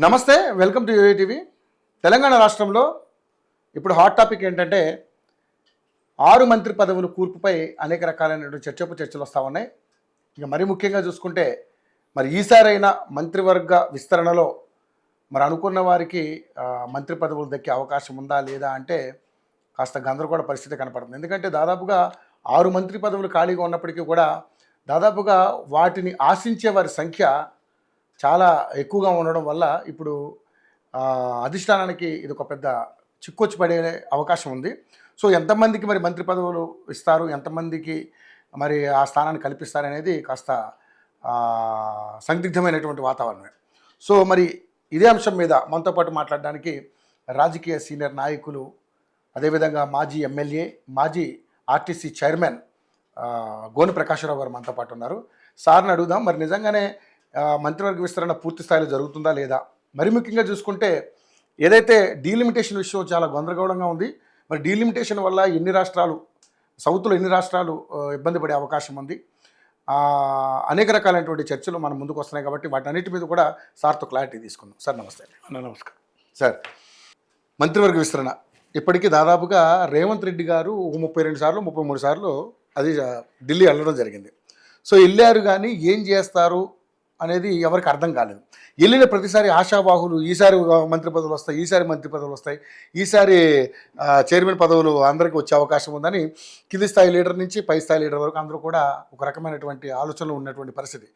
నమస్తే, welcome to UA TV. Telangana రాష్ట్రంలో ఇప్పుడు హాట్ టాపిక్ ఏంటంటే 6 మంత్రి పదవుల కూర్పుపై అనేక రకాలైనటువంటి చర్చలు వస్తూ ఉన్నాయి. ఇక మరీ ముఖ్యంగా చూసుకుంటే మరి ఈసారైనా మంత్రివర్గ విస్తరణలో మరి అనుకున్న వారికి మంత్రి పదవులు దక్కే అవకాశం ఉందా లేదా అంటే కాస్త గందరగోళ పరిస్థితి కనపడుతుంది. ఎందుకంటే దాదాపుగా 6 మంత్రి పదవులు ఖాళీగా ఉన్నప్పటికీ కూడా దాదాపుగా వాటిని ఆశించే వారి సంఖ్య చాలా ఎక్కువగా ఉండడం వల్ల ఇప్పుడు అధిష్టానానికి ఇది ఒక పెద్ద చిక్కొచ్చి పడే అవకాశం ఉంది. సో ఎంతమందికి మరి మంత్రి పదవులు ఇస్తారు, ఎంతమందికి మరి ఆ స్థానాన్ని కల్పిస్తారు అనేది కాస్త సందిగ్ధమైనటువంటి వాతావరణమే. సో మరి ఇదే అంశం మీద మనతో పాటు మాట్లాడడానికి రాజకీయ సీనియర్ నాయకులు, అదేవిధంగా మాజీ ఎమ్మెల్యే, మాజీ ఆర్టీసీ చైర్మన్ గోని ప్రకాశ్రావు గారు మనతో పాటు ఉన్నారు. సార్ని అడుగుదాం, మరి నిజంగానే మంత్రివర్గ విస్తరణ పూర్తి స్థాయిలో జరుగుతుందా లేదా? మరి ముఖ్యంగా చూసుకుంటే ఏదైతే డీలిమిటేషన్ విషయం చాలా గందరగోళంగా ఉంది. మరి డీలిమిటేషన్ వల్ల సౌత్లో ఎన్ని రాష్ట్రాలు ఇబ్బంది పడే అవకాశం ఉంది. అనేక రకాలైనటువంటి చర్చలు మన ముందుకు వస్తున్నాయి కాబట్టి వాటన్నిటి మీద కూడా సార్తో క్లారిటీ తీసుకుందాం. సార్ నమస్తే. నమస్కారం సార్. మంత్రివర్గ విస్తరణ ఇప్పటికీ దాదాపుగా రేవంత్ రెడ్డి గారు 32 సార్లు 33 సార్లు అది ఢిల్లీ వెళ్ళడం జరిగింది. సో వెళ్ళారు, కానీ ఏం చేస్తారు అనేది ఎవరికి అర్థం కాలేదు. వెళ్ళిన ప్రతిసారి ఆశావాహులు ఈసారి మంత్రి పదవులు వస్తాయి, ఈసారి మంత్రి పదవులు వస్తాయి, ఈసారి చైర్మన్ పదవులు అందరికీ వచ్చే అవకాశం ఉందని కింది స్థాయి లీడర్ నుంచి పై స్థాయి లీడర్ వరకు అందరూ కూడా ఒక రకమైనటువంటి ఆలోచనలు ఉన్నటువంటి పరిస్థితి.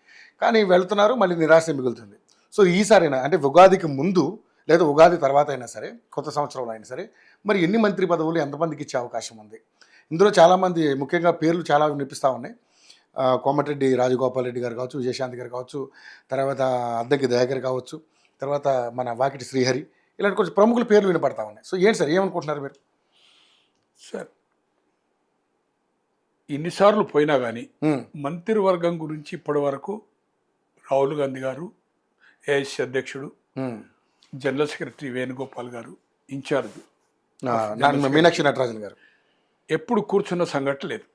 కానీ వెళుతున్నారు, మళ్ళీ నిరాశ మిగులుతుంది. సో ఈసారైనా అంటే ఉగాదికి ముందు లేదా ఉగాది తర్వాత అయినా సరే, కొత్త సంవత్సరంలో అయినా సరే, మరి ఎన్ని మంత్రి పదవులు ఎంతమందికి ఇచ్చే అవకాశం ఉంది? ఇందులో చాలామంది ముఖ్యంగా పేర్లు చాలా వినిపిస్తూ ఉన్నాయి. కోమటిరెడ్డి రాజగోపాల్ రెడ్డి గారు కావచ్చు, విజయశాంతి గారు కావచ్చు, తర్వాత అద్దంకి దయాకర్ కావచ్చు, తర్వాత మన వాకిటి శ్రీహరి, ఇలాంటి కొంచెం ప్రముఖుల పేర్లు వినపడతా ఉన్నాయి. సో ఏంటి సార్, ఏమనుకుంటున్నారు మీరు? సార్, ఇన్నిసార్లు పోయినా కానీ మంత్రివర్గం గురించి ఇప్పటి వరకు రాహుల్ గాంధీ గారు, ఏఐసిసి అధ్యక్షుడు, జనరల్ సెక్రటరీ వేణుగోపాల్ గారు, ఇన్ఛార్జ్ మీనాక్షి నటరాజన్ గారు ఎప్పుడు కూర్చున్న సంఘటన లేదు.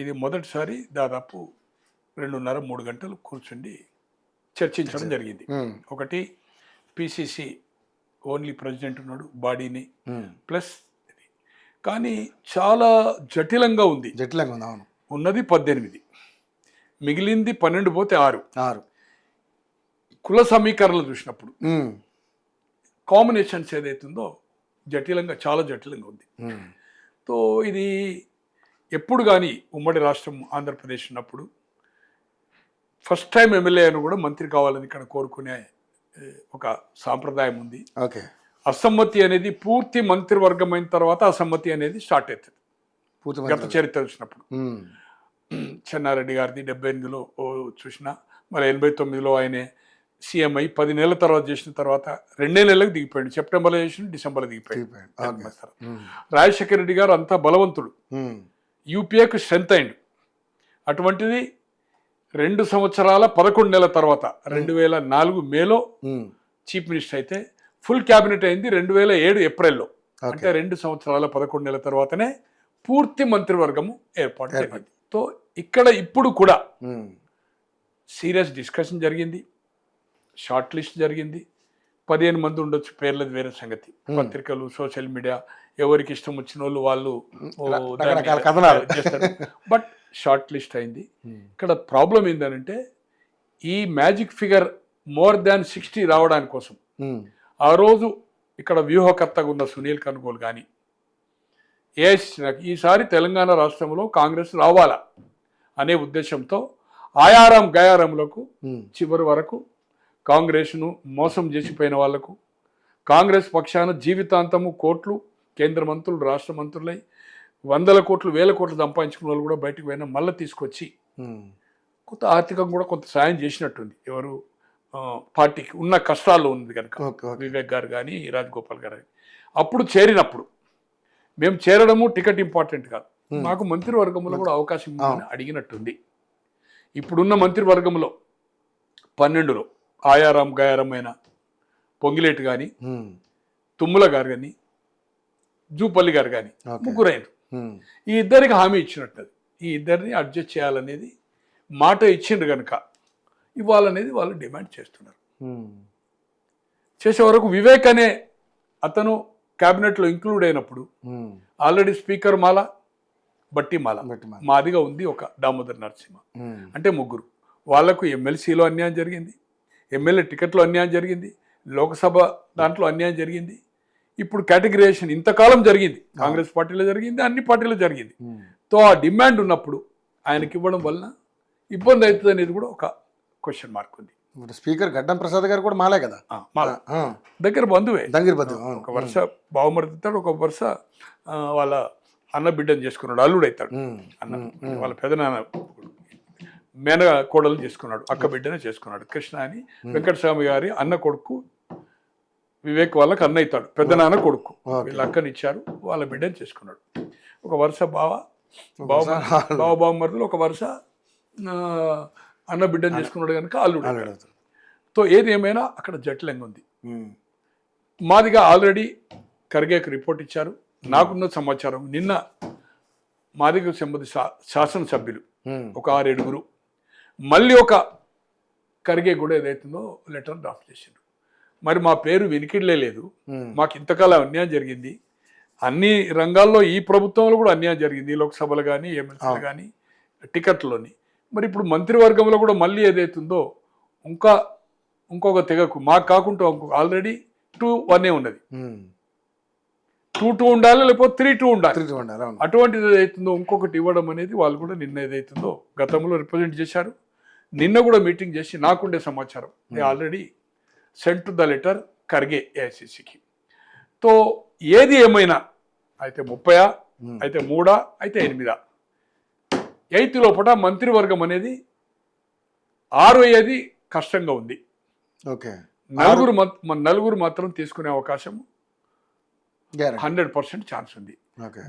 ఇది మొదటిసారి దాదాపు 2.5-3 గంటలు కూర్చుండి చర్చించడం జరిగింది. ఒకటి పిసిసి ఓన్లీ ప్రెసిడెంట్ ఉన్నాడు, బాడీని ప్లస్ ఇది. కానీ చాలా జటిలంగా ఉంది. అవును. ఉన్నది 18, మిగిలింది 12 పోతే 6. కుల సమీకరణలు చూసినప్పుడు కాంబినేషన్స్ ఏదైతుందో చాలా జటిలంగా ఉంది. సో ఇది ఎప్పుడు కానీ ఉమ్మడి రాష్ట్రం ఆంధ్రప్రదేశ్ ఉన్నప్పుడు ఫస్ట్ టైం ఎమ్మెల్యే అని కూడా మంత్రి కావాలని ఇక్కడ కోరుకునే ఒక సాంప్రదాయం ఉంది. ఓకే. అసమ్మతి అనేది పూర్తి మంత్రివర్గం అయిన తర్వాత అసమ్మతి అనేది స్టార్ట్ అవుతుంది. గత చరిత్ర చూసినప్పుడు చెన్నారెడ్డి గారిది 78లో చూసిన, మరి 89లో ఆయనే సీఎం అయి 10 నెలల తర్వాత చేసిన తర్వాత 2 నెలలకు దిగిపోయాడు. సెప్టెంబర్లో చేసిన, డిసెంబర్లో దిగిపోయాడు. రాజశేఖర రెడ్డి గారు అంతా బలవంతుడు, యూపీఏకు స్ట్రెంత్ అయిండు. అటువంటిది 2 సంవత్సరాల 11 నెలల తర్వాత 2004 మేలో చీఫ్ మినిస్టర్ అయితే ఫుల్ క్యాబినెట్ అయింది 2007 ఏప్రిల్లో. అంటే 2 సంవత్సరాల 11 నెలల తర్వాతనే పూర్తి మంత్రివర్గము ఏర్పాటు జరిగింది. సో ఇక్కడ ఇప్పుడు కూడా సీరియస్ డిస్కషన్ జరిగింది, షార్ట్ లిస్ట్ జరిగింది. 15 మంది ఉండొచ్చు, పేర్లది వేరే సంగతి. పత్రికలు, సోషల్ మీడియా, ఎవరికి ఇష్టం వచ్చిన వాళ్ళు చేస్తారు. బట్ షార్ట్ లిస్ట్ అయింది. ఇక్కడ ప్రాబ్లం ఏంటంటే ఈ మ్యాజిక్ ఫిగర్ మోర్ దాన్ 60 రావడానికి కోసం ఆ రోజు ఇక్కడ వ్యూహకర్తగా ఉన్న సునీల్ కనుగోలు కానీ ఈసారి తెలంగాణ రాష్ట్రంలో కాంగ్రెస్ రావాలా అనే ఉద్దేశంతో ఆయారం గయారంలకు చివరి వరకు కాంగ్రెస్ను మోసం చేసిపోయిన వాళ్లకు, కాంగ్రెస్ పక్షాన జీవితాంతము కోట్లు కేంద్ర మంత్రులు, రాష్ట్ర మంత్రులై 100 కోట్లు 1000 కోట్లు సంపాదించుకున్న వాళ్ళు కూడా బయటకు పోయినా మళ్ళీ తీసుకొచ్చి కొంత ఆర్థికంగా కూడా కొంత సాయం చేసినట్టుంది. ఎవరు పార్టీకి ఉన్న కష్టాల్లో ఉంది కనుక వివేక్ గారు కానీ రాజగోపాల్ గారు కానీ అప్పుడు చేరినప్పుడు మేము చేరడము టికెట్ ఇంపార్టెంట్ కాదు, మాకు మంత్రివర్గంలో కూడా అవకాశం ఉందని అడిగినట్టుంది. ఇప్పుడున్న మంత్రివర్గంలో 12లో ఆయారం గయారమైన పొంగిలేటి కానీ, తుమ్మల గారు కానీ, జూపల్లి గారు కానీ ముగ్గురైన ఈ ఇద్దరికి హామీ ఇచ్చినట్టు. ఈ ఇద్దరిని అడ్జస్ట్ చేయాలనేది మాట ఇచ్చిండ్రు కనుక ఇవ్వాలనేది వాళ్ళు డిమాండ్ చేస్తున్నారు. చేసే వరకు వివేక్ అనే అతను క్యాబినెట్లో ఇంక్లూడ్ అయినప్పుడు ఆల్రెడీ స్పీకర్ మాల, బట్టి మాల, మాదిగా ఉంది ఒక దామోదర్ నరసింహ, అంటే ముగ్గురు. వాళ్లకు ఎమ్మెల్సీలో అన్యాయం జరిగింది, ఎమ్మెల్యే టికెట్లో అన్యాయం జరిగింది, లోక్సభ దాంట్లో అన్యాయం జరిగింది. ఇప్పుడు కేటగిరైజేషన్ ఇంతకాలం జరిగింది, కాంగ్రెస్ పార్టీలో జరిగింది, అన్ని పార్టీలో జరిగింది. తో ఆ డిమాండ్ ఉన్నప్పుడు ఆయనకి ఇవ్వడం వలన ఇబ్బంది అవుతుంది అనేది కూడా ఒక క్వశ్చన్ మార్క్ ఉంది. స్పీకర్ గడ్డం ప్రసాద్ గారు కూడా మాలే కదా, దగ్గర బంధువే, ఒక వరుస బావమరుతాడు, ఒక వరుస వాళ్ళ అన్న బిడ్డను చేసుకున్నాడు, అల్లుడు అవుతాడు అన్న, వాళ్ళ పెదనాన్న మేన కోడలు చేసుకున్నాడు, అక్క బిడ్డనే చేసుకున్నాడు. కృష్ణ అని వెంకటస్వామి గారి అన్న కొడుకు వివేక్ వాళ్ళకి అన్న అవుతాడు, పెద్ద నాన్న కొడుకు. వీళ్ళ అక్కని ఇచ్చారు, వాళ్ళ బిడ్డని చేసుకున్నాడు. ఒక వరుస బావమరుదులు, ఒక వరుస అన్న బిడ్డను చేసుకున్నాడు కనుక అల్లుడు. తో ఏది ఏమైనా అక్కడ జటిలంగా ఉంది. మాదిగా ఆల్రెడీ ఖర్గేకి రిపోర్ట్ ఇచ్చారు. నాకున్న సమాచారం నిన్న మాదిగకు సంబంధించి శాసనసభ్యులు ఒక 6-7 మళ్ళీ ఒక ఖర్గే కూడా ఏదైతుందో లెటర్ డ్రాఫ్ట్ చేశారు. మరి మా పేరు వినికిడిలే లేదు, మాకు ఇంతకాలం అన్యాయం జరిగింది, అన్ని రంగాల్లో ఈ ప్రభుత్వంలో కూడా అన్యాయం జరిగింది, లోక్సభలో కానీ ఎమ్మెల్సీలు కానీ టికెట్లోని. మరి ఇప్పుడు మంత్రివర్గంలో కూడా మళ్ళీ ఏదైతుందో ఇంకొక తెగకు మాకు కాకుండా ఆల్రెడీ 2-1 ఉన్నది, 2-2 ఉండాలి, లేకపోతే 3-2 ఉండాలి. అటువంటిది ఏదైతుందో ఇంకొకటి ఇవ్వడం అనేది వాళ్ళు కూడా నిన్న ఏదైతుందో గతంలో రిప్రజెంట్ చేశారు. నిన్న కూడా మీటింగ్ చేసి నాకుండే సమాచారం already sent the letter Kharge ఏఐసిసికి. తో ఏది ఏమైనా అయితే 30 అయితే 3 అయితే 8 8 లోపల మంత్రివర్గం అనేది 6 అయ్యేది కష్టంగా ఉంది. నలుగురు మాత్రం తీసుకునే అవకాశం 100% ఛాన్స్ ఉంది.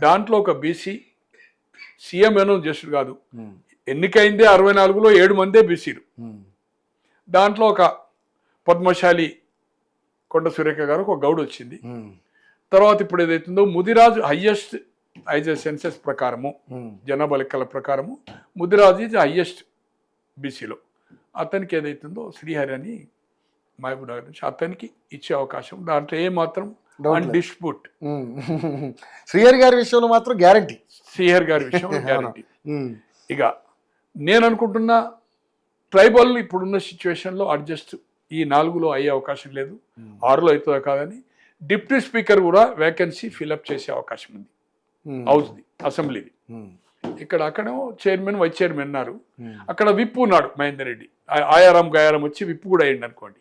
దాంట్లో ఒక బీసీ సీఎం అనౌన్స్ చేసాడు కాదు, ఎన్నికైందే 64లో 7 మందే బీసీలు. దాంట్లో ఒక పద్మశాలి కొండ సురేఖ గారు ఒక గౌడ్ వచ్చింది. తర్వాత ఇప్పుడు ఏదైతుందో ముదిరాజు హయ్యెస్ట్ సెన్సెస్ ప్రకారము, జనాభా లెక్కల ప్రకారము ముదిరాజు ఈజ్ హయ్యెస్ట్ బీసీలో. అతనికి ఏదైతుందో శ్రీహరి అని మహబూబ్ నగర్ నుంచి అతనికి ఇచ్చే అవకాశం, దాంట్లో ఏమాత్రం డిస్ప్యూట్. శ్రీహరి గారి విషయంలో మాత్రం గ్యారంటీ, శ్రీహరి గారి విషయంలో గ్యారంటీ. ఇక నేను అనుకుంటున్నా ట్రైబల్ ఇప్పుడున్న సిచ్యువేషన్లో అడ్జస్ట్ ఈ 4లో అయ్యే అవకాశం లేదు, 6లో అవుతుందా కాదని. డిప్యూటీ స్పీకర్ కూడా వేకెన్సీ ఫిల్అప్ చేసే అవకాశం ఉంది, హౌస్ది, అసెంబ్లీది. అక్కడ చైర్మన్ వైస్ చైర్మన్ ఉన్నారు, అక్కడ విప్ ఉన్నాడు మహేందర్ రెడ్డి, ఆయారం గయారం వచ్చి విప్ కూడా అయ్యింది అనుకోండి.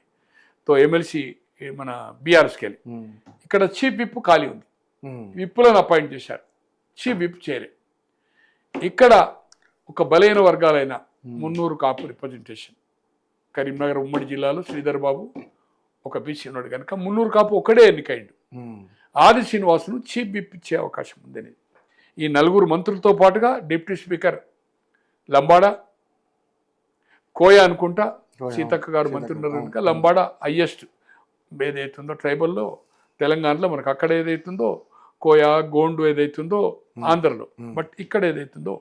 తో ఎమ్మెల్సీ మన బీఆర్ఎస్కి వెళ్ళి ఇక్కడ చీఫ్ విప్ ఖాళీ ఉంది, విప్పులను అపాయింట్ చేశారు, చీఫ్ విప్ చేయలే. ఇక్కడ ఒక బలైన వర్గాలైన 300 కాపు రిప్రజెంటేషన్, కరీంనగర్ ఉమ్మడి జిల్లాలో శ్రీధర్ బాబు ఒక బీసీ ఉన్నాడు కనుక 300 కాపు ఒకడే ఎన్నికైండు. ఆది శ్రీనివాసును చీఫ్ విప్ ఇచ్చే అవకాశం ఉందని. ఈ 4 మంత్రులతో పాటుగా డిప్యూటీ స్పీకర్ లంబాడ, కోయ అనుకుంటా సీతక్క గారు మంత్రి ఉన్నారు కనుక లంబాడ హయ్యెస్ట్ ఏదైతుందో ట్రైబల్లో తెలంగాణలో మనకు అక్కడ ఏదైతుందో కోయ గోండు ఏదైతుందో ఆంధ్రలో, బట్ ఇక్కడ ఏదైతుందో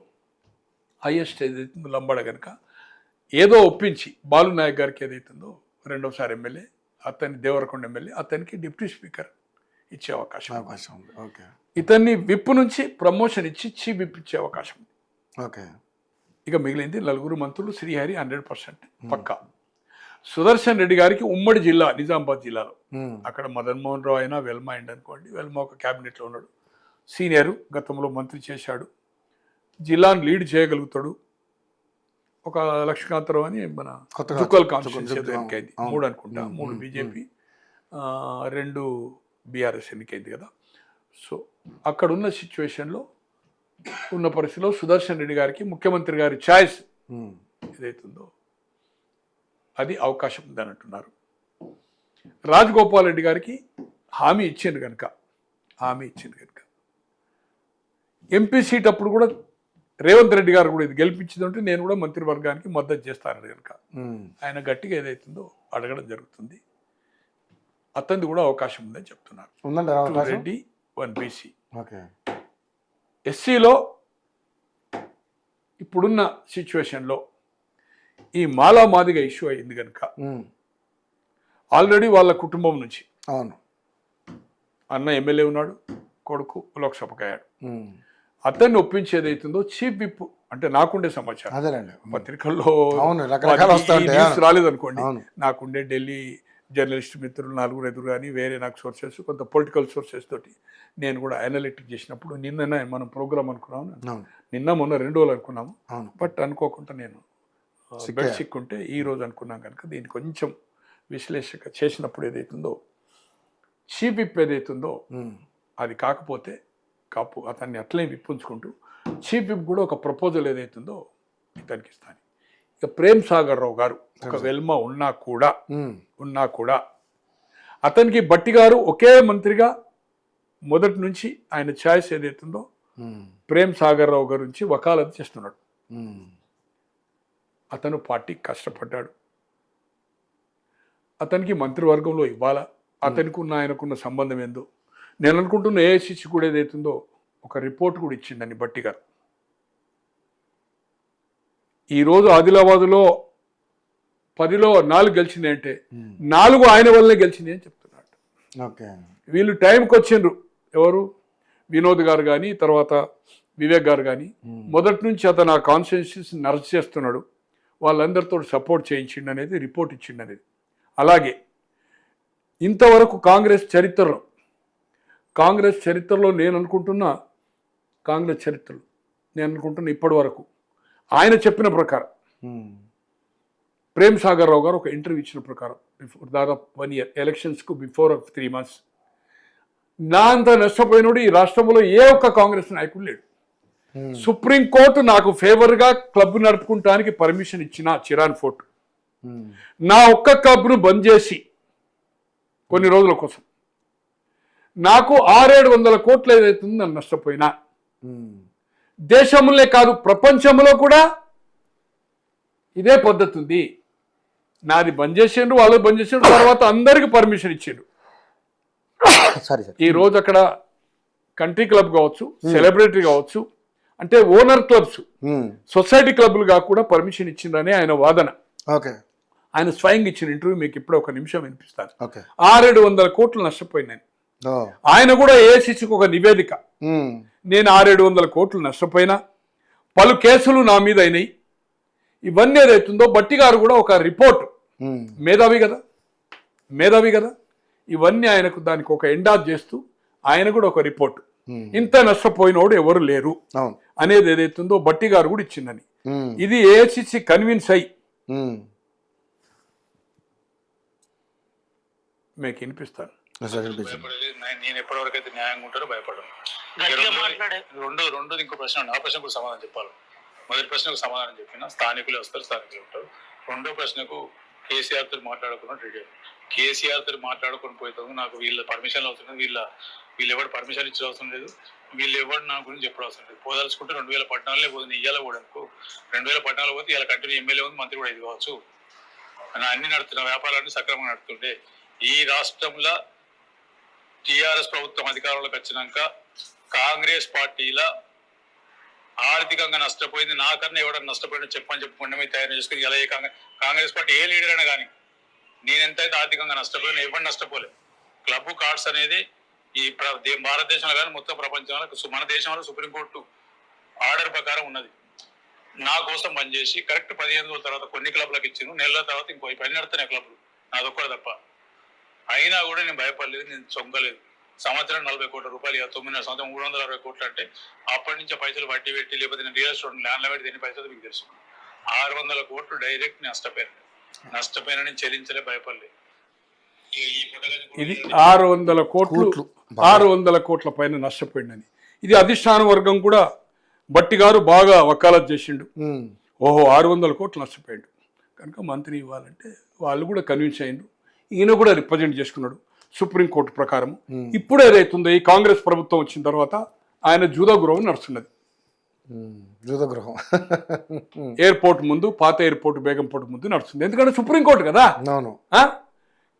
హయ్యెస్ట్ ఏదైతుందో లంబాడ కనుక ఏదో ఒప్పించి బాలు నాయక్ గారికి ఏదైతుందో 2వసారి ఎమ్మెల్యే, అతన్ని దేవరకొండ ఎమ్మెల్యే, అతనికి డిప్యూటీ స్పీకర్ ఇచ్చే అవకాశం ఉంది. ఇతన్ని విప్ నుంచి ప్రమోషన్ ఇచ్చి చీఫ్ విప్ ఇచ్చే అవకాశం ఉంది. ఇక మిగిలింది 4 మంత్రులు, శ్రీహరి 100% పక్కా. సుదర్శన్ రెడ్డి గారికి ఉమ్మడి జిల్లా నిజామాబాద్ జిల్లాలో, అక్కడ మదన్ మోహన్ రావు అయినా వెల్మ అయింది అనుకోండి, వెల్మ ఒక క్యాబినెట్లో ఉన్నాడు, సీనియరు, గతంలో మంత్రి చేశాడు, జిల్లాను లీడ్ చేయగలుగుతాడు. ఒక లక్ష్మీకాంతరావు అని మన చుక్కల్ కాన్స్టిట్యూన్సీ ఎన్నికైంది, 3 అనుకుంటా, 3 బీజేపీ, 2 బీఆర్ఎస్ ఎన్నికైంది కదా. సో అక్కడున్న సిచ్యువేషన్లో ఉన్న పరిస్థితిలో సుదర్శన్ రెడ్డి గారికి ముఖ్యమంత్రి గారి ఛాయిస్ ఏదైతుందో అది అవకాశం ఉందని అంటున్నారు. రాజగోపాల్ రెడ్డి గారికి హామీ ఇచ్చింది కనుక ఎంపీ సీట్ అప్పుడు కూడా రేవంత్ రెడ్డి గారు కూడా ఇది గెలిపించిందంటే నేను కూడా మంత్రివర్గానికి మద్దతు చేస్తాను కనుక ఆయన గట్టిగా ఏదైతుందో అడగడం జరుగుతుంది. అతనిది కూడా అవకాశం ఉందని చెప్తున్నారు. 2 రెడ్డి 1 బీసీ. ఎస్సీలో ఇప్పుడున్న సిచ్యువేషన్లో ఈ మాలా మాదిగా ఇష్యూ అయింది కనుక ఆల్రెడీ వాళ్ళ కుటుంబం నుంచి అవును. అన్న ఎమ్మెల్యే ఉన్నాడు, కొడుకు లోక్సభకు అయ్యాడు. ఉమ్. అతన్ని ఒప్పించేది అవుతుందో చీఫ్ విప్ అంటే నాకుండే సమాచారం, అదేనండి. పత్రికల్లో అవును, రకరకాలు వస్తూ ఉంటాయి. న్యూస్ రాలేదనుకోండి, అవును. నాకుండే ఢిల్లీ జర్నలిస్ట్ మిత్రులు 4 కానీ వేరే నాకు సోర్సెస్, కొంత పొలిటికల్ సోర్సెస్ తోటి నేను కూడా అనలిటిక్ చేసినప్పుడు నిన్ననే మనం ప్రోగ్రామ్ అనుకున్నాము, అవును. నిన్న మొన్న 2 రోజులు అనుకున్నాము. అవును. బట్ అనుకోకుండా నేను బెడ్ సిక్ ఉంటే ఈ రోజు అనుకున్నాం కనుక దీన్ని కొంచెం విశ్లేషక చేసినప్పుడు ఏదైతుందో చీఫ్ విప్ ఏదైతుందో ఉమ్. అది కాకపోతే అతన్ని అట్లే విప్పించుకుంటూ చీఫ్ విప్ కూడా ఒక ప్రపోజల్ ఏదైతుందో ఇతనికి ఇస్తాను. ఇక ప్రేమ్ సాగర్ రావు గారు ఒక వెల్మ ఉన్నా కూడా అతనికి బట్టి గారు ఒకే మంత్రిగా మొదటి నుంచి ఆయన ఛాయిస్ ఏదైతుందో ప్రేమ్ సాగర్ రావు గారి నుంచి వకాలత్ చేస్తున్నాడు. అతను పార్టీకి కష్టపడ్డాడు, అతనికి మంత్రివర్గంలో ఇవ్వాలా, అతనికి ఆయనకున్న సంబంధం ఏందో నేను అనుకుంటున్న ఏఐసిసి కూడా ఏదైతుందో ఒక రిపోర్ట్ కూడా ఇచ్చిందని బట్టి గారు. ఈరోజు ఆదిలాబాదులో 10లో 4 గెలిచింది అంటే 4 ఆయన వల్లనే గెలిచింది అని చెప్తున్నాడు. ఓకే. వీళ్ళు టైంకి వచ్చిండ్రు, ఎవరు వినోద్ గారు కానీ తర్వాత వివేక్ గారు కానీ మొదటి నుంచి అతను ఆ కాన్స్టిట్యున్సీస్ నర్స్ చేస్తున్నాడు, వాళ్ళందరితో సపోర్ట్ చేయించిండు అనేది రిపోర్ట్ ఇచ్చిండు అనేది. అలాగే ఇంతవరకు కాంగ్రెస్ చరిత్రలో నేను అనుకుంటున్న ఇప్పటి వరకు ఆయన చెప్పిన ప్రకారం ప్రేమ్ సాగర్ రావు గారు ఒక ఇంటర్వ్యూ ఇచ్చిన ప్రకారం దాదాపు 1 year ఎలక్షన్స్కు బిఫోర్ 3 months నా అంత నష్టపోయినోడు ఈ రాష్ట్రంలో ఏ ఒక్క కాంగ్రెస్ నాయకుడు లేడు. సుప్రీంకోర్టు నాకు ఫేవర్గా క్లబ్ నడుపుకుంటానికి పర్మిషన్ ఇచ్చిన చిరాన్ ఫోర్ట్ నా ఒక్క క్లబ్ను బంద్ చేసి కొన్ని రోజుల కోసం నాకు 600-700 కోట్లు ఏదైతుందో నన్ను నష్టపోయినా, దేశంలో కాదు ప్రపంచంలో కూడా ఇదే పద్ధతి ఉంది. నాది బంద్ చేసిండ్రు, వాళ్ళు బంద్ చేసిండ్రు, తర్వాత అందరికి పర్మిషన్ ఇచ్చిండ్రు. ఈ రోజు అక్కడ కంట్రీ క్లబ్ కావచ్చు, సెలబ్రిటీ కావచ్చు, అంటే ఓనర్ క్లబ్స్, సొసైటీ క్లబ్లుగా కూడా పర్మిషన్ ఇచ్చిందని ఆయన వాదన. ఆయన స్వయంగా ఇచ్చిన ఇంటర్వ్యూ మీకు ఇప్పుడు ఒక నిమిషం వినిపిస్తాను. 600-700 కోట్లు నష్టపోయినాను. ఆయన కూడా ఏఐసిసికి ఒక నివేదిక, నేను 600-700 కోట్లు నష్టపోయినా, పలు కేసులు నా మీద అయినాయి, ఇవన్నీ ఏదైతుందో బట్టి గారు కూడా ఒక రిపోర్ట్, మేధావి కదా, ఇవన్నీ ఆయనకు దానికి ఒక ఎండాజ్ చేస్తూ ఆయన కూడా ఒక రిపోర్ట్, ఇంత నష్టపోయినోడు ఎవరు లేరు అనేది ఏదైతుందో బట్టి గారు కూడా ఇచ్చిందని. ఇది ఏఐసిసి కన్విన్స్ అయ్యి మీకు వినిపిస్తాను. నేను ఎప్పటివరకు అయితే న్యాయంగా ఉంటారో భయపడను. రెండోది ఇంకో ప్రశ్న, ఆ ప్రశ్న కూడా సమాధానం చెప్పాలి. మొదటి ప్రశ్నకు సమాధానం చెప్పిన స్థానికులు వస్తారు, స్థానికులు ఉంటారు. రెండో ప్రశ్నకు కేసీఆర్ తో మాట్లాడుకున్నాడు రెడీ. కేసీఆర్ తో మాట్లాడుకుని పోతాము, నాకు వీళ్ళ పర్మిషన్లు అవసరం లేదు, వీళ్ళు ఎవరు పర్మిషన్ ఇచ్చే అవసరం లేదు, వీళ్ళు ఎవరు నా గురించి చెప్పడం అవసరం లేదు. పోదలుచుకుంటే 2014 పోతుంది, ఇయ్యాల కూడా 2014 పోతే ఇలా కంటిన్యూ ఎమ్మెల్యే ఉంది, మంత్రి కూడా ఇది కావచ్చు, అన్ని నడుతున్న వ్యాపారాన్ని సక్రమంగా నడుతుంటే ఈ రాష్ట్రంలో టీఆర్ఎస్ ప్రభుత్వం అధికారంలోకి వచ్చినాక కాంగ్రెస్ పార్టీల ఆర్థికంగా నష్టపోయింది, నాకన్నా ఎవడన్నా నష్టపోయినా చెప్పుకుంటే తయారు చేసుకుని ఇలా కాంగ్రెస్ పార్టీ ఏ లీడర్ అయినా కానీ నేను ఎంతైతే ఆర్థికంగా నష్టపోయినా ఎవరు నష్టపోలేదు. క్లబ్ కార్డ్స్ అనేది ఈ భారతదేశంలో కానీ మొత్తం ప్రపంచంలో మన దేశంలో సుప్రీంకోర్టు ఆర్డర్ ప్రకారం ఉన్నది. నా కోసం పనిచేసి కరెక్ట్ 15 రోజుల తర్వాత కొన్ని క్లబ్లకు ఇచ్చిండు, నెలల తర్వాత ఇంకో పని నడుతున్నాయి క్లబ్లు, నాదొక్కడే తప్ప. అయినా కూడా నేను భయపడలేదు, నేను చొంగలేదు. సంవత్సరం 40 కోట్ల రూపాయలు, 9 సంవత్సరం 360 కోట్లు అంటే అప్పటి నుంచి పైసలు వడ్డీ పెట్టి లేకపోతే నేను రియల్ ఎస్టేట్ ల్యాండ్లో పెట్టి ఎన్ని పైసలు మీకు తెలుసు. 600 కోట్లు డైరెక్ట్ నష్టపోయిన నేను చెల్లించలే, భయపడలేదు. ఇది 600 కోట్ల పైన నష్టపోయిందని ఇది అధిష్టాన వర్గం కూడా బట్టి గారు బాగా వకాలత్ చేసిండు. ఓహో 600 కోట్లు నష్టపోయాడు కనుక మంత్రి ఇవ్వాలంటే వాళ్ళు కూడా కన్విన్స్ అయ్యిండు, ఈయన కూడా రిప్రజెంట్ చేసుకున్నాడు సుప్రీంకోర్టు ప్రకారం. ఇప్పుడు ఏదైతుందో ఈ కాంగ్రెస్ ప్రభుత్వం వచ్చిన తర్వాత ఆయన జూదా గృహం నడుస్తున్నది. ఎయిర్పోర్ట్ ముందు, పాత ఎయిర్పోర్ట్ బేగంపోర్ట్ ముందు నడుస్తుంది, ఎందుకంటే సుప్రీంకోర్టు కదా.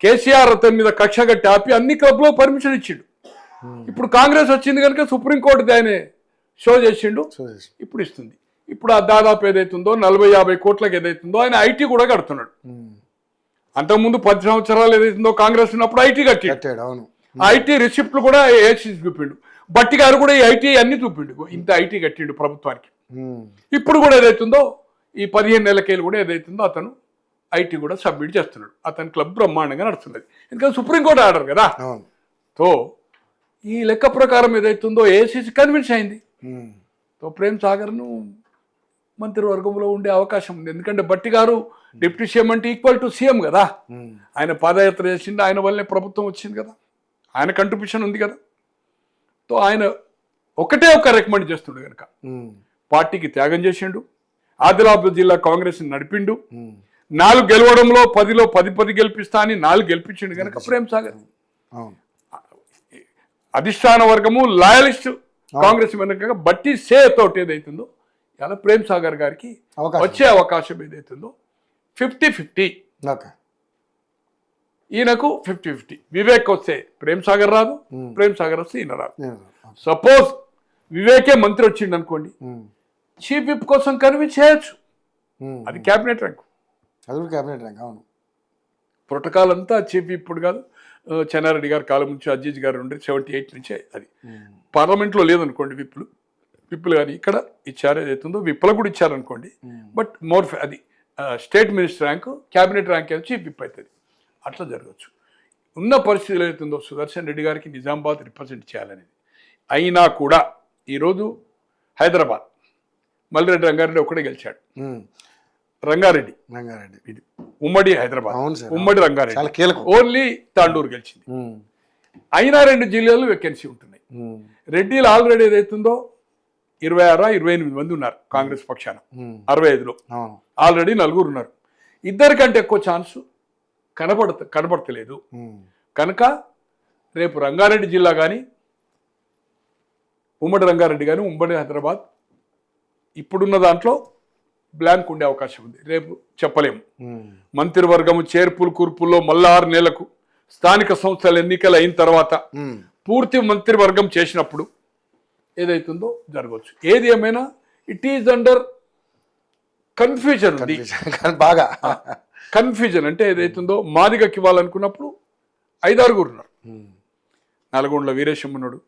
కేసీఆర్ అతని మీద కక్ష కట్టి ఆపి అన్ని క్లబ్లో పర్మిషన్ ఇచ్చిండు. ఇప్పుడు కాంగ్రెస్ వచ్చింది కనుక సుప్రీంకోర్టు దాన్ని షో చేసిండు, ఇప్పుడు ఇస్తుంది. ఇప్పుడు ఆ దాదాపు ఏదైతుందో 40-50 కోట్లకు ఏదైతుందో ఆయన ఐటీ కూడా కడుతున్నాడు. అంతకుముందు 10 సంవత్సరాలు ఏదైతుందో కాంగ్రెస్ ఉన్నప్పుడు ఐటీ కట్టిండు. కట్టాడు, అవును. ఆ ఐటీ రిసిప్ట్లు కూడా ఏసీసీ చూపిండు. బట్టి గారు కూడా ఈ ఐటీ అన్ని చూపిండు. ఇంత ఐటీ కట్టిండు ప్రభుత్వానికి. ఇప్పుడు కూడా ఏదైతుందో ఈ 15 నెలలకేళ్ళు కూడా ఏదైతుందో అతను ఐటీ కూడా సబ్మిట్ చేస్తున్నాడు. అతని క్లబ్ బ్రహ్మాండంగా నడుస్తున్నది. ఎందుకంటే సుప్రీంకోర్టు ఆర్డర్ కదా. సో ఈ లెక్క ప్రకారం ఏదైతుందో ఏసీసీ కన్విన్స్ అయింది. సో ప్రేమ్ సాగర్ను మంత్రివర్గంలో ఉండే అవకాశం ఉంది. ఎందుకంటే బట్టి గారు డిప్యూటీ సీఎం అంటే ఈక్వల్ టు సీఎం కదా. ఆయన పాదయాత్ర చేసిండు, ఆయన వల్లనే ప్రభుత్వం వచ్చింది కదా, ఆయన కంట్రిబ్యూషన్ ఉంది కదా. సో ఆయన ఒకటే ఒక రికమెండ్ చేస్తుండు కనుక పార్టీకి త్యాగం చేసిండు. ఆదిలాబాద్ జిల్లా కాంగ్రెస్ నడిపిండు. 4 గెలవడంలో 10లో 10 గెలిపిస్తా అని 4 గెలిపించిండు కనుక ప్రేమ్ సాగర్ అధిష్టాన వర్గము లాయలిస్ట్ కాంగ్రెస్ వెనుక బట్టి సే తోటి ఏదైతుందో ఇలా ప్రేమ్ సాగర్ గారికి వచ్చే అవకాశం ఏదైతుందో 50-50. ఈయనకు 50-50. వివేక్ వస్తే ప్రేమ్ సాగర్ రాదు, ప్రేమ్ సాగర్ వస్తే ఈయన రాదు. సపోజ్ వివేకే మంత్రి వచ్చిండు అనుకోండి, చీఫ్ విప్ కోసం కన్విన్స్ చేయొచ్చు. అది క్యాబినెట్ ర్యాంక్. అవును. ప్రోటోకాల్ అంతా చీఫ్ ఇప్పుడు కాదు, చెన్నారెడ్డి గారు కాలం నుంచి అజీజ్ గారు ఉండే 78 నుంచే అది. పార్లమెంట్లో లేదనుకోండి విప్పులు కానీ ఇక్కడ ఇచ్చారు ఏదైతుందో విప్పులు కూడా ఇచ్చారనుకోండి. బట్ మోర్ అది state minister rank, cabinet rank అయితే చీఫ్ విప్ అవుతుంది. అట్లా జరగచ్చు. ఉన్న పరిస్థితులు ఏదైతుందో సుదర్శన్ రెడ్డి గారికి నిజామాబాద్ రిప్రజెంట్ చేయాలనేది. అయినా కూడా ఈరోజు హైదరాబాద్ మల్లిరెడ్డి రంగారెడ్డి ఒక్కడే గెలిచాడు. రంగారెడ్డి ఇది ఉమ్మడి హైదరాబాద్, ఉమ్మడి రంగారెడ్డి, ఓన్లీ తాండూరు గెలిచింది. అయినా 2 జిల్లాలు వేకెన్సీ ఉంటున్నాయి. రెడ్డిలు ఆల్రెడీ ఏదైతుందో 26-28 మంది ఉన్నారు కాంగ్రెస్ పక్షాన. 65లో ఆల్రెడీ 4 ఉన్నారు. 2 కంటే ఎక్కువ ఛాన్స్ కనబడతలేదు కనుక రేపు రంగారెడ్డి జిల్లా కానీ ఉమ్మడి రంగారెడ్డి కానీ ఉమ్మడి హైదరాబాద్ ఇప్పుడున్న దాంట్లో బ్లాంక్ ఉండే అవకాశం ఉంది. రేపు చెప్పలేము. మంత్రివర్గము చేర్పులు కూర్పుల్లో మళ్ళా 6 నెలలకు స్థానిక సంస్థల ఎన్నికలు అయిన తర్వాత పూర్తి మంత్రివర్గం చేసినప్పుడు ఏదైతుందో జరగవచ్చు. ఏది ఏమైనా ఇట్ ఈజ్ అండర్ కన్ఫ్యూజన్ ఉంది. బాగా కన్ఫ్యూజన్ అంటే ఏదైతుందో మాదిగకి ఇవ్వాలనుకున్నప్పుడు 5-6 ఉన్నారు. నల్గొండలో వీరేశం ఉన్నాడు,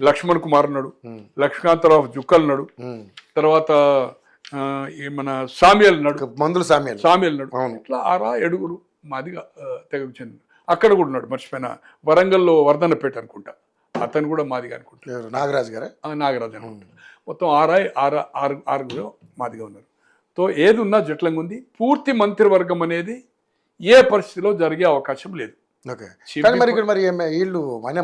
లక్ష్మణ్ కుమార్ ఉన్నాడు, లక్ష్మీకాంతరావు జుక్కల్ ఉన్నాడు, తర్వాత మన సామ్యల్ ఉన్నాడు, మందుల సామ్యల్ ఉన్నాడు. ఇట్లా 6-7 మాదిగా తెగకు చెంది. అక్కడ కూడా ఉన్నాడు, మర్చిపోయిన వరంగల్లో వర్ధన్నపేట అనుకుంటా, అతను కూడా మాదిగా అనుకుంటా, నాగరాజు గారు అనుకుంటా. మొత్తం 6 మాదిగా ఉన్నారు. సో ఏది ఉన్నా జట్లంగా ఉంది. పూర్తి మంత్రివర్గం అనేది ఏ పరిస్థితిలో జరిగే అవకాశం లేదు. వీళ్ళు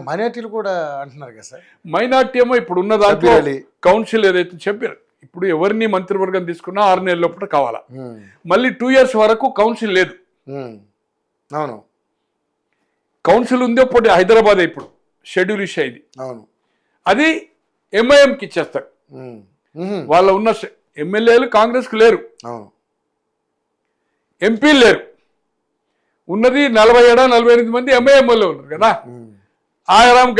మైనార్టీలు కూడా అంటున్నారు కదా సార్. మైనార్టీ ఏమో ఇప్పుడు ఉన్న దాంట్లో కౌన్సిల్ ఏదైతే చెప్పారు, ఇప్పుడు ఎవరిని మంత్రివర్గం తీసుకున్నా 6 నెలల లోపల కావాలా. మళ్ళీ 2 years వరకు కౌన్సిల్ లేదు. అవును, కౌన్సిల్ ఉంది అప్పుడు హైదరాబాద్ ఇప్పుడు షెడ్యూల్ ఇష్యూ అయింది. అవును, అది ఎంఐఎంకి ఇచ్చేస్తారు. వాళ్ళ ఉన్న ఎమ్మెల్యేలు కాంగ్రెస్కు లేరు, ఎంపీలు లేరు. ఉన్నది 47-48 మంది ఎంఐఎంఎల్ఏ ఉన్నారు కదా.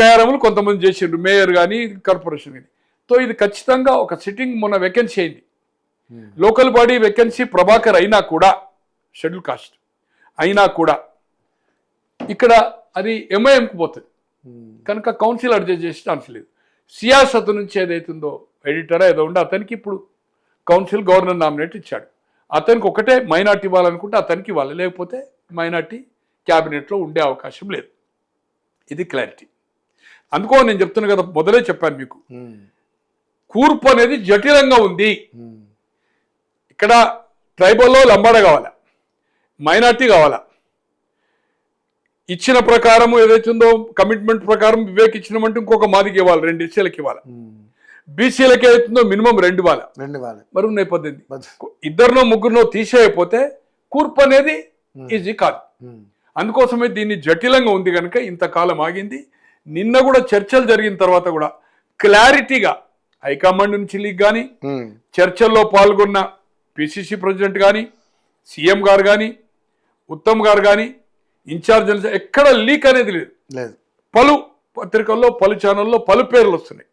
గయారాములు కొంతమంది చేసిండ్రు, మేయర్ కానీ కార్పొరేషన్ కానీ. సో ఇది ఖచ్చితంగా ఒక సిట్టింగ్ మొన్న వేకెన్సీ అయింది. లోకల్ బాడీ వేకెన్సీ ప్రభాకర్ అయినా కూడా, షెడ్యూల్ కాస్ట్ అయినా కూడా ఇక్కడ అది ఎంఐఎంకి పోతుంది కనుక కౌన్సిల్ అడ్జస్ట్ చేసి ఛాన్స్ లేదు. సియాసత్ నుంచి ఏదైతుందో ఎడిటరా ఏదో ఉండే అతనికి ఇప్పుడు కౌన్సిల్ గవర్నర్ నామినేట్ ఇచ్చాడు. అతనికి ఒకటే మైనార్టీ ఇవ్వాలనుకుంటే అతనికి ఇవ్వాలి, లేకపోతే మైనార్టీ క్యాబినెట్లో ఉండే అవకాశం లేదు. ఇది క్లారిటీ. అందుకో నేను చెప్తున్నా కదా, మొదలే చెప్పాను మీకు, కూర్పు అనేది జటిలంగా ఉంది. ఇక్కడ ట్రైబల్లో లంబాడ కావాలా, మైనార్టీ కావాలా, ఇచ్చిన ప్రకారం ఏదైతుందో కమిట్మెంట్ ప్రకారం వివేక్ ఇచ్చినామంటే ఇంకొక మాదికి ఇవ్వాలి, 2 ఎస్సీలకు ఇవ్వాలి. బీసీలకు ఏదైతుందో మినిమం 2 ఇవ్వాలి. మరి ఉన్నాయి 18. 2-3 తీసేయకపోతే కూర్పు అనేది ఈజీ కాదు. అందుకోసమే దీన్ని జటిలంగా ఉంది కనుక ఇంతకాలం ఆగింది. నిన్న కూడా చర్చలు జరిగిన తర్వాత కూడా క్లారిటీగా హైకమాండ్ నుంచి లీక్ కానీ, చర్చల్లో పాల్గొన్న పిసిసి ప్రెసిడెంట్ కానీ, సీఎం గారు కానీ, ఉత్తమ్ గారు కానీ, ఇన్ఛార్జ్ ఎక్కడ లీక్ అనేది లేదు. పలు పత్రికల్లో, పలు ఛానల్లో పలు పేర్లు వస్తున్నాయి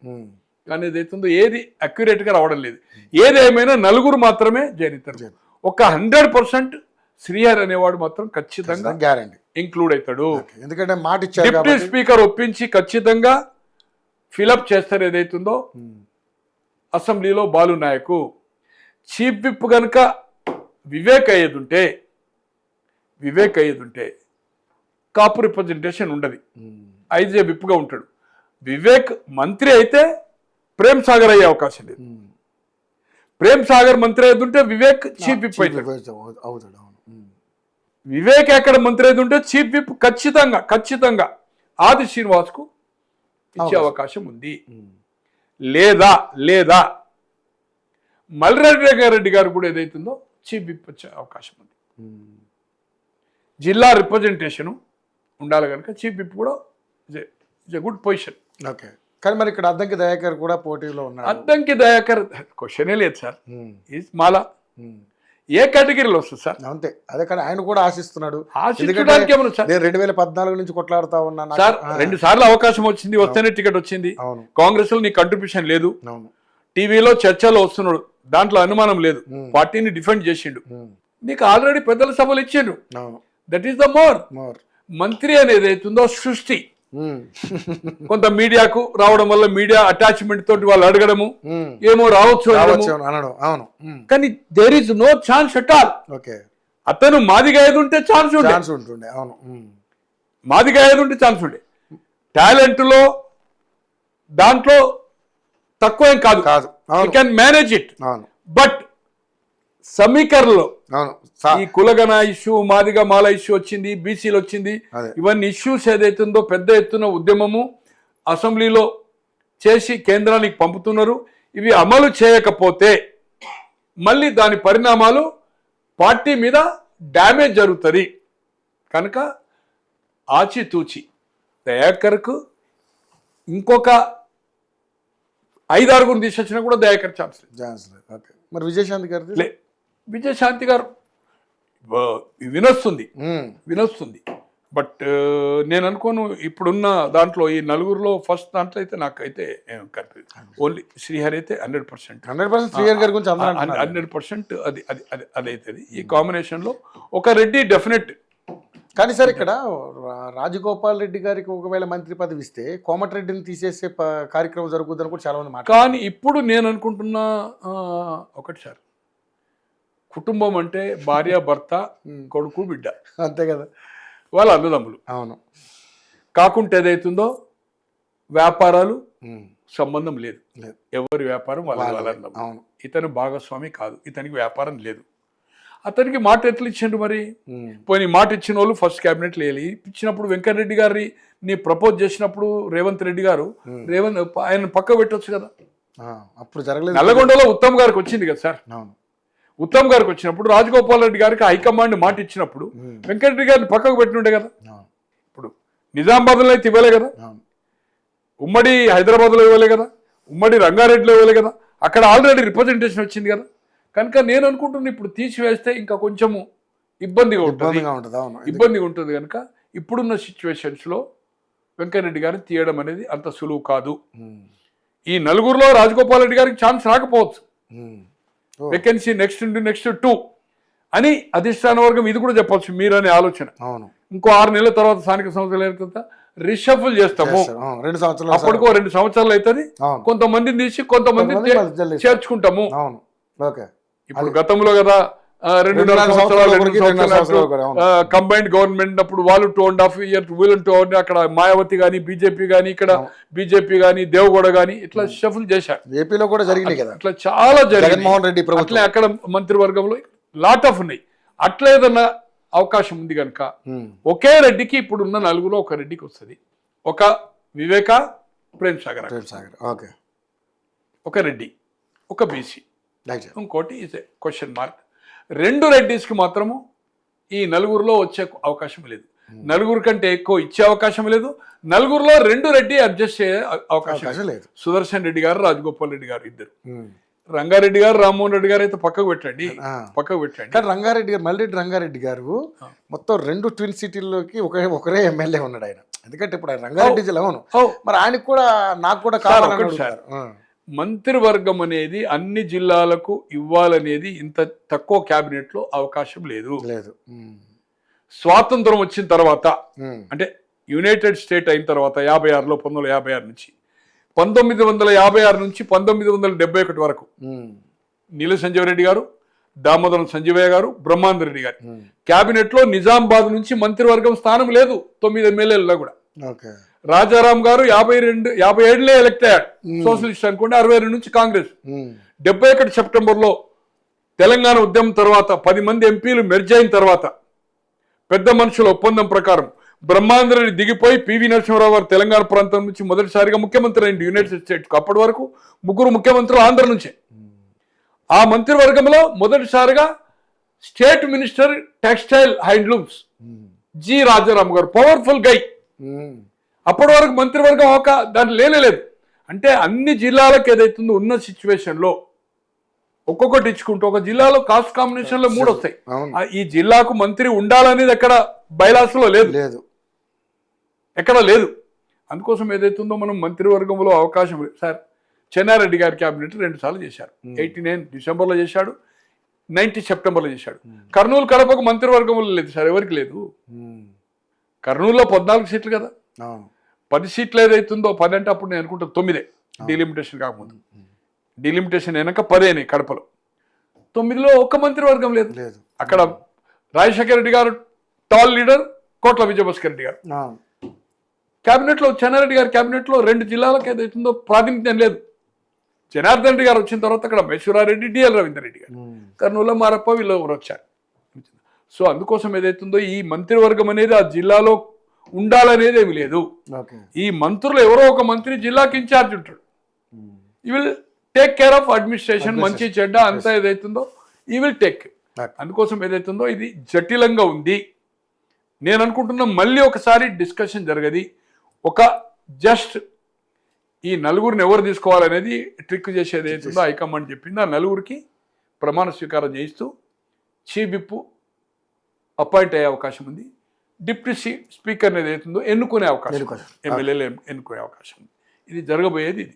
కానీ ఏదైతుందో ఏది అక్యురేట్గా రావడం లేదు. ఏదేమైనా 4 మాత్రమే జయనితారు. ఒక 100% శ్రీహరి అనేవాడు మాత్రం ఖచ్చితంగా గ్యారంటీ, ఇంక్లూడ్ అవుతాడు. ఎందుకంటే మాట ఇచ్చారు డిప్యూటీ కాబట్టి. స్పీకర్ ఒప్పించి ఖచ్చితంగా ఫిలప్ చేస్తారు ఏదైతుందో అసెంబ్లీలో బాలు నాయకు. చీఫ్ విప్ కనుక వివేక్ అయ్యేది ఉంటే కాపు రిప్రజెంటేషన్ ఉండదు, ఐజే విప్గా ఉంటాడు. వివేక్ మంత్రి అయితే ప్రేమ్ సాగర్ అయ్యే అవకాశం లేదు. ప్రేమ్ సాగర్ మంత్రి అయితే ఉంటే వివేక్ చీఫ్ విప్ అవుతాడు. వివేక్ ఎక్కడ మంత్రి అయితే ఉంటే చీఫ్ విప్ ఖచ్చితంగా ఆది శ్రీనివాస్కు ఇచ్చే అవకాశం ఉంది. లేదా మల్లిరెడ్డి గారు కూడా ఏదైతుందో చీఫ్ విప్ వచ్చే అవకాశం ఉంది. జిల్లా రిప్రజెంటేషన్ ఉండాలి కనుక చీఫ్ విప్ కూడా గుడ్ పొజిషన్. ఓకే, కానీ మరి ఇక్కడ అద్దంకి దయాకర్ కూడా పోటీలో ఉన్నారు. అద్దంకి దయాకర్ క్వశ్చనే లేదు సార్. ఈజ్ మాలా ఏ కేటగిరీలో వస్తుంది సార్? అంతే, అదే కానీ ఆయన కూడా ఆశిస్తున్నాడు. ఆశించడానికి ఏమన్నా సార్? నేను 2014 నుంచి కొట్లాడుతా ఉన్నా సార్, 2 సార్లు అవకాశం వచ్చింది, వస్తేనే టికెట్ వచ్చింది. కాంగ్రెస్ లో నీ కంట్రిబ్యూషన్ లేదు, టీవీలో చర్చలో వస్తున్నాడు, దాంట్లో అనుమానం లేదు, పార్టీని డిఫెండ్ చేసిండు, నీకు ఆల్రెడీ పెద్దల సభలు ఇచ్చిండు. That is the more. మంత్రి అనేది అవుతుందో సృష్టి, కొంత మీడియాకు రావడం వల్ల మీడియా అటాచ్మెంట్ తోటి వాళ్ళు అడగడము, ఏమో రావచ్చు అనడం, కానీ there is no chance at all. అతను మాదిగా ఏది ఉంటే ఛాన్స్ ఉంటుండే, మాదిగా ఏది ఉంటే ఛాన్స్ ఉండే. టాలెంట్ లో దాంట్లో తక్కువ ఏం కాదు, you can manage it. But సమీకరణలో ఈ కులగణ ఇష్యూ, మాదిగా మాల ఇష్యూ వచ్చింది, బీసీలు వచ్చింది, ఇవన్నీ ఇష్యూస్ ఏదైతుందో పెద్ద ఎత్తున ఉద్యమము అసెంబ్లీలో చేసి కేంద్రానికి పంపుతున్నారు. ఇవి అమలు చేయకపోతే మళ్ళీ దాని పరిణామాలు పార్టీ మీద డ్యామేజ్ జరుగుతుంది కనుక ఆచితూచి దయాకర్కు ఇంకొక 5-6 తీసుకొచ్చినా కూడా దయాకర్ ఛాన్స్ లేదు. మరి విజయశాంతి గారు విజయశాంతి గారు వినొస్తుంది. బట్ నేను అనుకోను ఇప్పుడున్న దాంట్లో ఈ నలుగురిలో ఫస్ట్ దాంట్లో అయితే నాకైతే ఓన్లీ శ్రీహరి అయితే 100% శ్రీహరి గారి గురించి 100% అది అవుతుంది. ఈ కాంబినేషన్ లో ఒక రెడ్డి డెఫినెట్. కానీ సార్ ఇక్కడ రాజగోపాల్ రెడ్డి గారికి ఒకవేళ మంత్రి పదవి ఇస్తే కోమటిరెడ్డిని తీసేసే కార్యక్రమం జరుగుతుందని కూడా చాలా మంది మాట. కానీ ఇప్పుడు నేను అనుకుంటున్నా ఒకటి సార్, కుటుంబం అంటే భార్య, భర్త, కొడుకు, బిడ్డ, అంతే కదా, వాళ్ళ అన్నదమ్ములు. అవును, కాకుంటే ఏదైతుందో వ్యాపారాలు సంబంధం లేదు, ఎవరి వ్యాపారం వాళ్ళ అన్నదమ్ములు. ఇతను భాగస్వామి కాదు, ఇతనికి వ్యాపారం లేదు. అతనికి మాట ఎట్లా ఇచ్చిండు మరి? పోయి మాట ఇచ్చిన వాళ్ళు ఫస్ట్ క్యాబినెట్ లేలి ఇచ్చినప్పుడు వెంకటరెడ్డి గారి నీ ప్రపోజ్ చేసినప్పుడు రేవంత్ రెడ్డి గారు ఆయన పక్క పెట్టొచ్చు కదా. అప్పుడు జరగలేదు. నల్లగొండలో ఉత్తమ్ గారికి వచ్చింది కదా సార్. ఉత్తమ్ గారికి వచ్చినప్పుడు రాజగోపాల్ రెడ్డి గారికి హైకమాండ్ మాట ఇచ్చినప్పుడు వెంకటరెడ్డి గారిని పక్కకు పెట్టినుండే కదా. ఇప్పుడు నిజామాబాద్లో అయితే ఇవ్వలే కదా, ఉమ్మడి హైదరాబాద్లో ఇవ్వలే కదా, ఉమ్మడి రంగారెడ్డిలో ఇవ్వలే కదా, అక్కడ ఆల్రెడీ రిప్రజెంటేషన్ వచ్చింది కదా. కనుక నేను అనుకుంటున్నా ఇప్పుడు తీసివేస్తే ఇంకా కొంచెము ఇబ్బందిగా ఉంటుంది కనుక ఇప్పుడున్న సిచ్యువేషన్స్లో వెంకటరెడ్డి గారిని తీయడం అనేది అంత సులువు కాదు. ఈ నలుగురిలో రాజగోపాల్ రెడ్డి గారికి ఛాన్స్ రాకపోవచ్చు, వేకెన్సీ నెక్స్ట్ 2 అని అధిష్టాన వర్గం ఇది కూడా చెప్పొచ్చు మీరు అనే ఆలోచన. ఇంకో 6 నెలల తర్వాత స్థానిక సంస్థలు ఏర్పడతా రిషఫుల్ చేస్తాము, 2 సంవత్సరాలు అప్పటికో 2 సంవత్సరాలు అవుతుంది, కొంతమందిని తీసి కొంతమంది చేర్చుకుంటాము. ఇప్పుడు గతంలో కదా 2.5 సంవత్సరాలు కంబైన్డ్ గవర్నమెంట్ అప్పుడు వాళ్ళు 2.5 years వీళ్ళు 2 అక్కడ మాయావతి గానీ బీజేపీ గానీ ఇక్కడ బీజేపీ గానీ దేవగౌడ గానీ ఇట్లా షఫుల్ చేశారు. ఏపీలో కూడా జరిగింది కదా, అట్లా చాలా జగన్మోహన్ రెడ్డి అట్లా అక్కడ మంత్రివర్గంలో లాట్ ఆఫ్ ఉన్నాయి. అట్లా ఏదన్నా అవకాశం ఉంది కనుక ఒకే రెడ్డికి ఇప్పుడు ఉన్న నలుగులో ఒక రెడ్డికి వస్తుంది. ఒక వివేక, ప్రేమ్ సాగర్, ఒక రెడ్డి, ఒక బీసీ, ఇంకోటి ఇస్ ఏ క్వశ్చన్ మార్క్. 2 రెడ్డిస్కి మాత్రము ఈ నలుగురిలో వచ్చే అవకాశం లేదు, నలుగురు కంటే ఎక్కువ ఇచ్చే అవకాశం లేదు, నలుగురిలో 2 రెడ్డి అడ్జస్ట్ చేసే అవకాశం లేదు. సుదర్శన్ రెడ్డి గారు, రాజగోపాల్ రెడ్డి గారు ఇద్దరు. రంగారెడ్డి గారు, రామ్మోహన్ రెడ్డి గారు అయితే పక్కకు పెట్టండి. కానీ రంగారెడ్డి గారు, మల్రెడ్డి రంగారెడ్డి గారు మొత్తం 2 ట్విన్ సిటీల్లోకి ఒకరే ఎమ్మెల్యే ఉన్నాడు ఆయన. ఎందుకంటే ఇప్పుడు రంగారెడ్డి జిల్లా, అవును, మరి ఆయనకు కూడా నాకు కూడా కావాలని. మంత్రివర్గం అనేది అన్ని జిల్లాలకు ఇవ్వాలనేది ఇంత తక్కువ క్యాబినెట్లో అవకాశం లేదు. లేదు. స్వాతంత్రం వచ్చిన తర్వాత అంటే యునైటెడ్ స్టేట్ అయిన తర్వాత 56లో 1956 నుంచి 1956 నుంచి 1971 వరకు నీల సంజీవ రెడ్డి గారు, దామోదరం సంజీవయ్య గారు, బ్రహ్మాందర్ రెడ్డి గారు క్యాబినెట్లో నిజామాబాద్ నుంచి మంత్రివర్గం స్థానం లేదు 9 ఎమ్మెల్యేలలో కూడా. రాజారాం గారు 57 ఎలక్ట్ అయ్యాడు సోషలిస్ట్ అనుకోండి, 62 నుంచి కాంగ్రెస్. 71 సెప్టెంబర్లో తెలంగాణ ఉద్యమం తర్వాత 10 మంది ఎంపీలు మెర్జ్ అయిన తర్వాత పెద్ద మనుషుల ఒప్పందం ప్రకారం బ్రహ్మాందర్ రెడ్డి దిగిపోయి పివి నరసింహారావు గారు తెలంగాణ ప్రాంతం నుంచి మొదటిసారిగా ముఖ్యమంత్రి అయింది యునైటెడ్ స్టేట్స్కు. అప్పటి వరకు 3 ముఖ్యమంత్రులు ఆంధ్ర నుంచే. ఆ మంత్రివర్గంలో మొదటిసారిగా state minister textile handlooms G Rajaram గారు, పవర్ఫుల్ గై. అప్పటి వరకు మంత్రివర్గం దాంట్లో లేనేలేదు. అంటే అన్ని జిల్లాలకు ఏదైతుందో ఉన్న సిచ్యువేషన్లో ఒక్కొక్కటి ఇచ్చుకుంటూ ఒక జిల్లాలో కాస్ట్ కాంబినేషన్లో 3 వస్తాయి. ఈ జిల్లాకు మంత్రి ఉండాలనేది ఎక్కడ బైలాస్లో లేదు, ఎక్కడ లేదు. అందుకోసం ఏదైతుందో మనం మంత్రివర్గంలో అవకాశం సార్. చెన్నారెడ్డి గారి క్యాబినెట్ 2 సార్లు చేశారు. 89 డిసెంబర్లో చేశాడు, 90 సెప్టెంబర్లో చేశాడు. కర్నూలు కడపకు మంత్రివర్గంలో లేదు సార్, ఎవరికి లేదు. కర్నూలులో 14 సీట్లు కదా, 10 సీట్లు ఏదైతుందో 10 అంటే అప్పుడు నేను అనుకుంటా 9 డీలిమిటేషన్ కాకముందు. డీలిమిటేషన్ వెనక 10 అయినాయి కడపలో. 9లో ఒక్క మంత్రివర్గం లేదు. అక్కడ రాజశేఖర రెడ్డి గారు టాల్ లీడర్, కోట్ల విజయభాస్కర్ రెడ్డి గారు క్యాబినెట్లో. చెన్నారెడ్డి గారి క్యాబినెట్లో 2 జిల్లాలకు ఏదైతుందో ప్రాతినిధ్యం లేదు. జనార్దన్ రెడ్డి గారు వచ్చిన తర్వాత అక్కడ మైసూరారెడ్డి, డిఎల్ రవీందర్ రెడ్డి గారు, కర్నూలు మారప్ప వీళ్ళు ఎవరు వచ్చారు. సో అందుకోసం ఏదైతుందో ఈ మంత్రివర్గం అనేది ఆ జిల్లాలో ఉండాలనేది ఏమి లేదు. ఈ మంత్రులు ఎవరో ఒక మంత్రి జిల్లాకి ఇన్ఛార్జ్ ఉంటాడు. ఈ will take care of administration, మంచి చెడ్డ అంతా ఏదైతుందో ఈ విల్ టేక్. అందుకోసం ఏదైతుందో ఇది జటిలంగా ఉంది. నేను అనుకుంటున్నా మళ్ళీ ఒకసారి డిస్కషన్ జరగది. ఒక జస్ట్ ఈ 4గురిని ఎవరు తీసుకోవాలనేది ట్రిక్ చేసేది ఏదైతుందో హైకమాండ్ చెప్పింది. ఆ 4గురికి ప్రమాణ స్వీకారం చేయిస్తూ చీఫ్ విప్ అపాయింట్ అయ్యే అవకాశం ఉంది. డిప్యూటీ స్పీకర్ అనేది ఏదైతుందో ఎన్నుకునే అవకాశం, ఎమ్మెల్యేలు ఎన్నుకునే అవకాశం ఉంది. ఇది జరగబోయేది ఇది.